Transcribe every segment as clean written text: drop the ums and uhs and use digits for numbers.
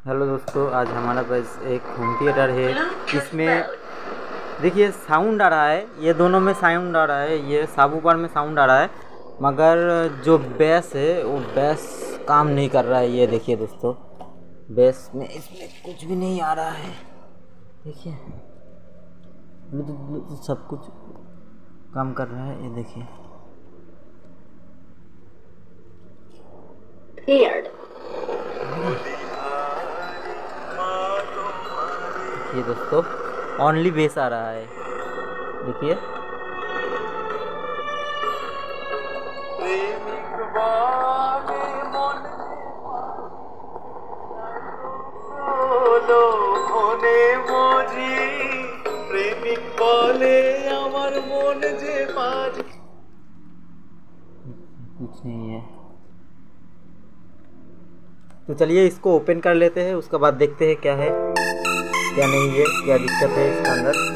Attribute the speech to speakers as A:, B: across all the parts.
A: Hello दोस्तों, आज हमारा पास एक होम थिएटर है। इसमें देखिए साउंड आ रहा है, ये दोनों में साउंड आ रहा है, ये सब ऊपर में साउंड आ रहा है, मगर जो बेस है वो बेस काम नहीं कर रहा है। ये देखिए दोस्तों, बेस में इसमें कुछ भी नहीं आ रहा है। देखिए ब्लूटूथ सब कुछ काम कर रहा है, ये देखिए। ये दोस्तों ओनली बेस आ रहा है, देखिए। कुछ नहीं है, तो चलिए इसको ओपन कर लेते हैं, उसके बाद देखते हैं क्या है क्या नहीं है, क्या दिक्कत है इसके अंदर।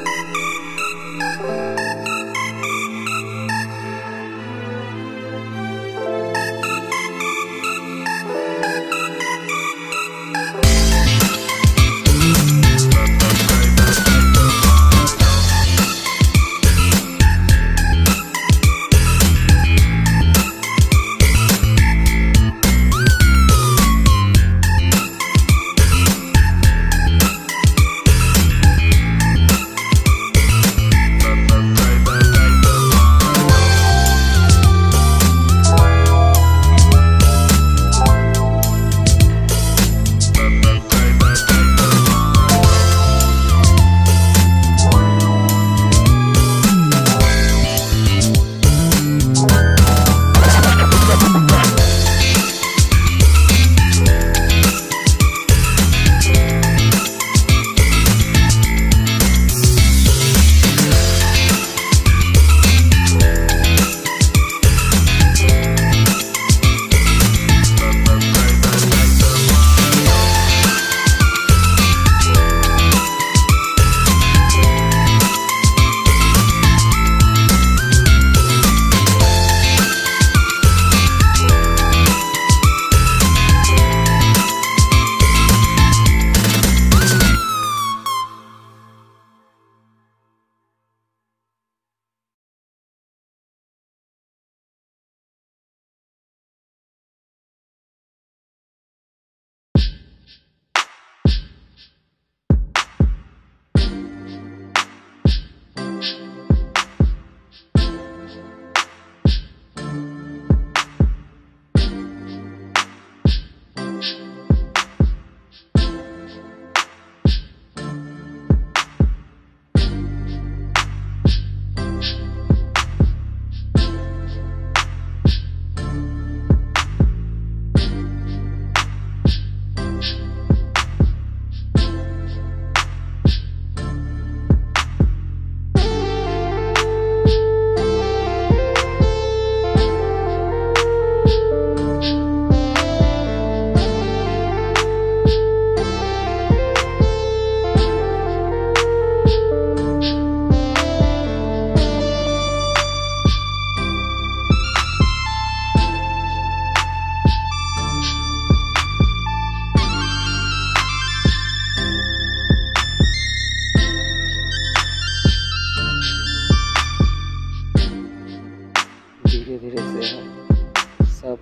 A: धीरे धीरे से हम सब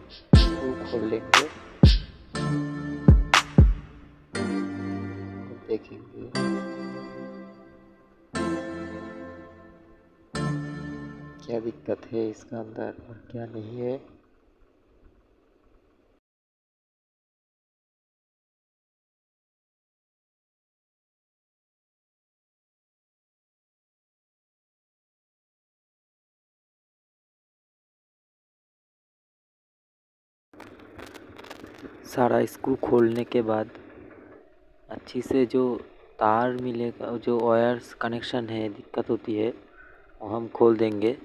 A: खोल लेंगे, देखेंगे क्या दिक्कत है इसका अंदर और क्या नहीं है। सारा स्क्रू खोलने के बाद अच्छी से जो तार मिलेगा, जो वायर्स कनेक्शन है दिक्कत होती है, वो हम खोल देंगे।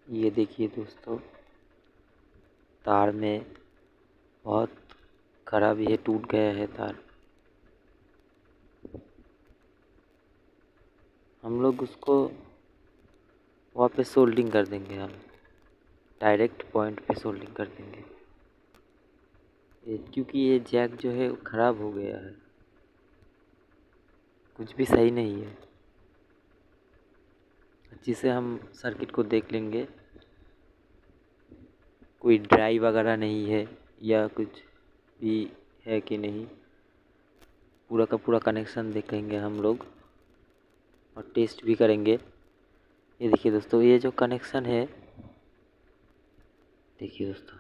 A: ये देखिए दोस्तों, तार में बहुत खराबी है, टूट गया है तार। हम लोग उसको वापस सोल्डिंग कर देंगे हम। डायरेक्ट पॉइंट पे सोल्डिंग कर देंगे। क्योंकि ये जैक जो है ख़राब हो गया है, कुछ भी सही नहीं है। अच्छे से हम सर्किट को देख लेंगे, कोई ड्राई वगैरह नहीं है या कुछ भी है कि नहीं। पूरा का पूरा कनेक्शन देखेंगे हम लोग और टेस्ट भी करेंगे। ये देखिए दोस्तों, ये जो कनेक्शन है, देखिए दोस्तों,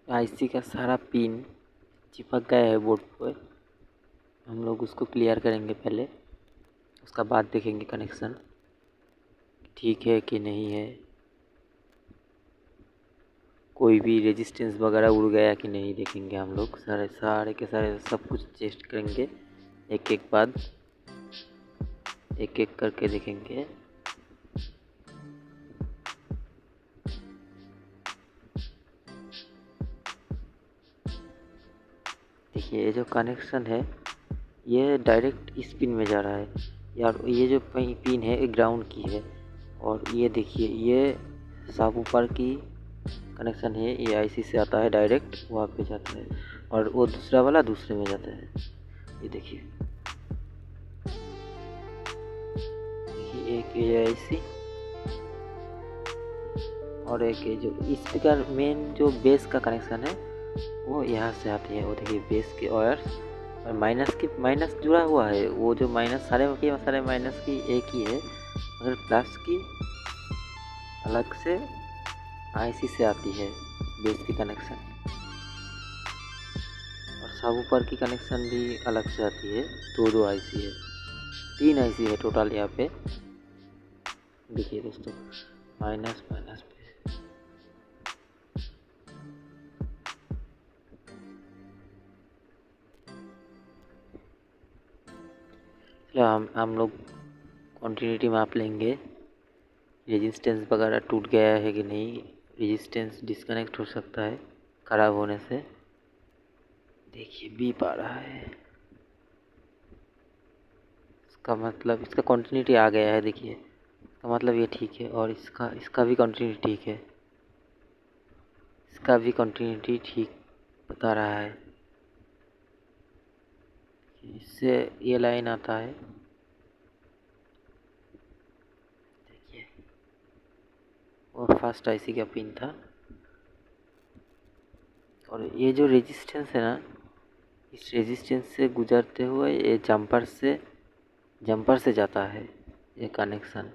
A: आईसी का सारा पिन चिपक गया है बोर्ड पर। हम लोग उसको क्लियर करेंगे पहले, उसका बाद देखेंगे कनेक्शन ठीक है कि नहीं है, कोई भी रेजिस्टेंस वगैरह उड़ गया कि नहीं देखेंगे हम लोग। सारे के सारे सब कुछ टेस्ट करेंगे, एक एक बाद एक एक करके देखेंगे। देखिए ये जो कनेक्शन है ये डायरेक्ट इस पिन में जा रहा है यार। ये जो पिन है ग्राउंड की है, और ये देखिए ये सब ऊपर की कनेक्शन है, ये आईसी से आता है डायरेक्ट वहाँ पे जाता है, और वो दूसरा वाला दूसरे में जाता है। ये देखिए एक ये आईसी और एक ये जो स्पीकर मेन जो बेस का कनेक्शन है वो यहाँ से आती है। वो देखिए बेस के वायर्स और माइनस जुड़ा हुआ है। वो जो माइनस सारे माइनस की एक ही है, मगर प्लस की अलग से आईसी से आती है बेस की कनेक्शन, और सब ऊपर की कनेक्शन भी अलग से आती है। दो आईसी है, 3 आईसी है टोटल यहाँ पे। देखिए दोस्तों, माइनस पे चलो हम लोग कंटिन्यूटी माप लेंगे, रेजिस्टेंस वगैरह टूट गया है कि नहीं। रेजिस्टेंस डिस्कनेक्ट हो सकता है ख़राब होने से। देखिए बीप आ रहा है, इसका मतलब इसका कंटिन्यूटी आ गया है। देखिए इसका मतलब ये ठीक है, और इसका भी कंटिन्यूटी ठीक है, इसका भी कंटिन्यूटी ठीक बता रहा है। इससे ये लाइन आता है, देखिए वो फर्स्ट आईसी का पिन था। और ये जो रेजिस्टेंस है ना, इस रेजिस्टेंस से गुजरते हुए ये जंपर से जाता है ये कनेक्शन।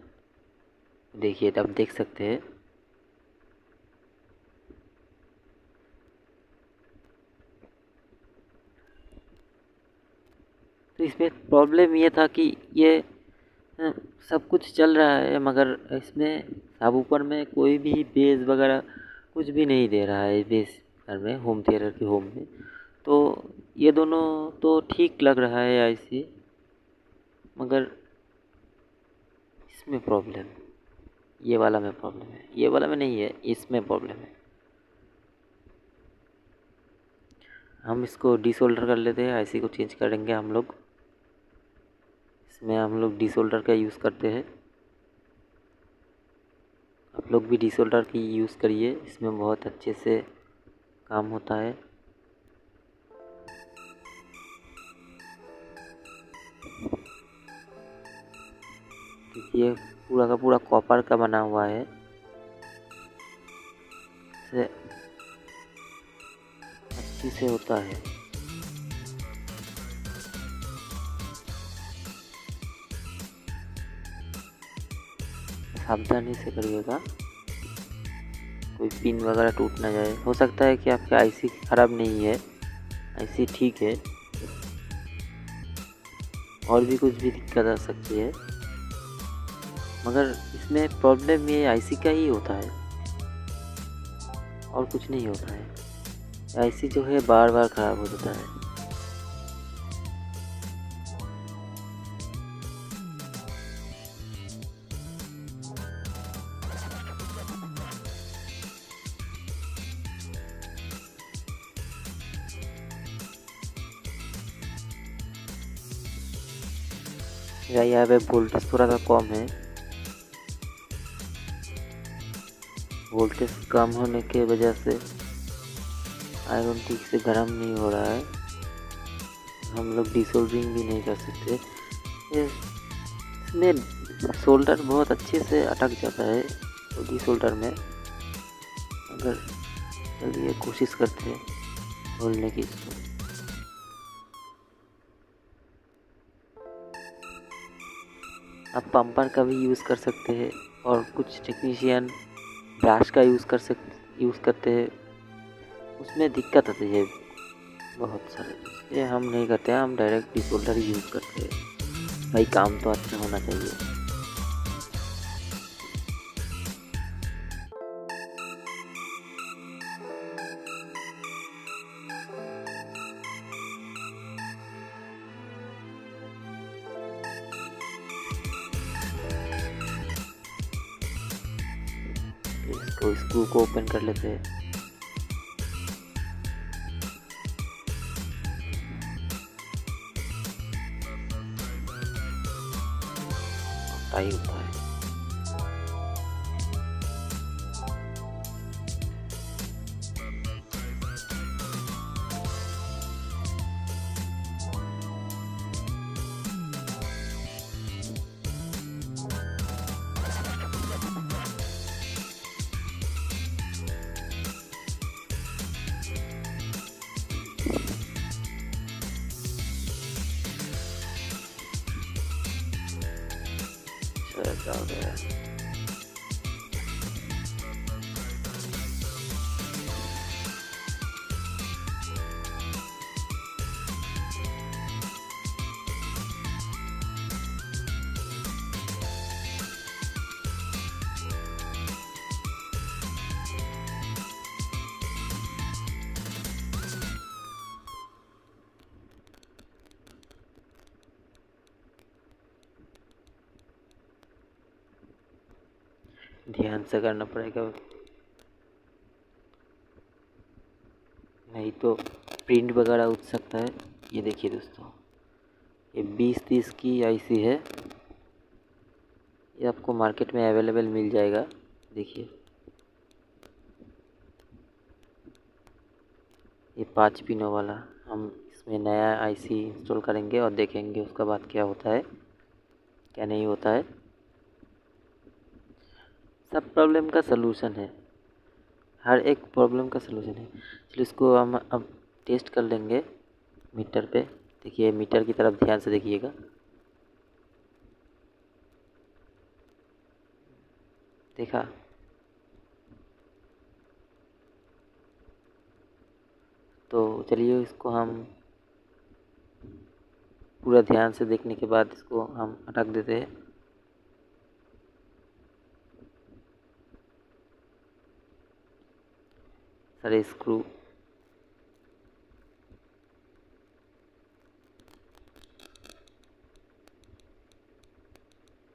A: देखिए आप देख सकते हैं, तो इसमें प्रॉब्लम ये था कि ये सब कुछ चल रहा है, मगर इसमें सब ऊपर में कोई भी बेस वगैरह कुछ भी नहीं दे रहा है। बेस घर में होम थिएटर के होम में तो ये दोनों तो ठीक लग रहा है आईसी, मगर इसमें प्रॉब्लम, ये वाला में प्रॉब्लम है, ये वाला में नहीं है, इसमें प्रॉब्लम है। हम इसको डिसोल्डर कर लेते हैं, आईसी को चेंज करेंगे हम लोग। इसमें हम लोग डिसोल्डर का यूज़ करते हैं, आप लोग भी डिसोल्डर की यूज़ करिए, इसमें बहुत अच्छे से काम होता है। ये पूरा का पूरा कॉपर का बना हुआ है, इससे अच्छे से होता है। सावधानी से करिएगा, कोई पिन वगैरह टूट ना जाए। हो सकता है कि आपकी आईसी ख़राब नहीं है, आईसी ठीक है, और भी कुछ भी दिक्कत आ सकती है, मगर इसमें प्रॉब्लम ये आईसी का ही होता है और कुछ नहीं होता है। आईसी जो है बार बार ख़राब हो जाता है। या यहाँ पे वोल्टेज थोड़ा सा कम है। वोल्टेज कम होने के वजह से आयरन ठीक से गर्म नहीं हो रहा है। हम लोग डिसोल्डरिंग भी नहीं कर सकते। इसमें सोल्डर बहुत अच्छे से अटक जाता है तो डिसोल्डर में। अगर चलिए कोशिश करते हैं खोलने की। आप पंपर का भी यूज़ कर सकते हैं और कुछ टेक्नीशियन ब्रश का यूज़ करते हैं। उसमें दिक्कत आती है बहुत सारे, इसलिए हम नहीं करते हैं। हम डायरेक्ट डिसोल्डर ही यूज़ करते हैं। भाई काम तो अच्छा होना चाहिए। इसको स्क्रू को ओपन कर लेते हैं। टाई होता है। हो गया। ध्यान से करना पड़ेगा, नहीं तो प्रिंट वगैरह उठ सकता है। ये देखिए दोस्तों, ये 2030 की आईसी है। ये आपको मार्केट में अवेलेबल मिल जाएगा। देखिए ये 5 पिनों वाला। हम इसमें नया आईसी इंस्टॉल करेंगे और देखेंगे उसका बाद क्या होता है क्या नहीं होता है। सब प्रॉब्लम का सलूशन है, हर एक प्रॉब्लम का सलूशन है। चलिए इसको हम अब टेस्ट कर लेंगे मीटर पे। देखिए मीटर की तरफ ध्यान से देखिएगा। देखा, तो चलिए इसको हम पूरा ध्यान से देखने के बाद इसको हम हटा देते हैं। सारे स्क्रू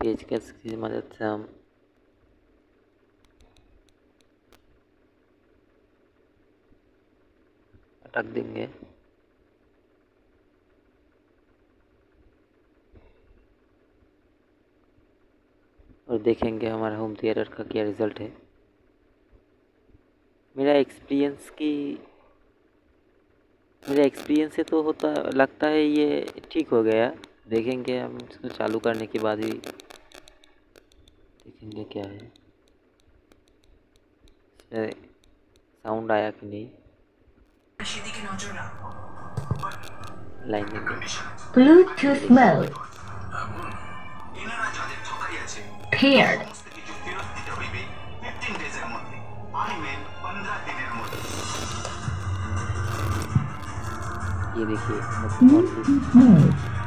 A: पेचकस की मदद से हम अटक देंगे। और देखेंगे हमारा होम थिएटर का क्या रिज़ल्ट है। मेरा एक्सपीरियंस से तो लगता है ये ठीक हो गया। देखेंगे हम इसको चालू करने के बाद ही देखेंगे क्या है, इसमें साउंड आया कि नहीं। लाइन देंगे।
B: Bluetooth mode paired.
A: ये देखिए
B: Bluetooth mode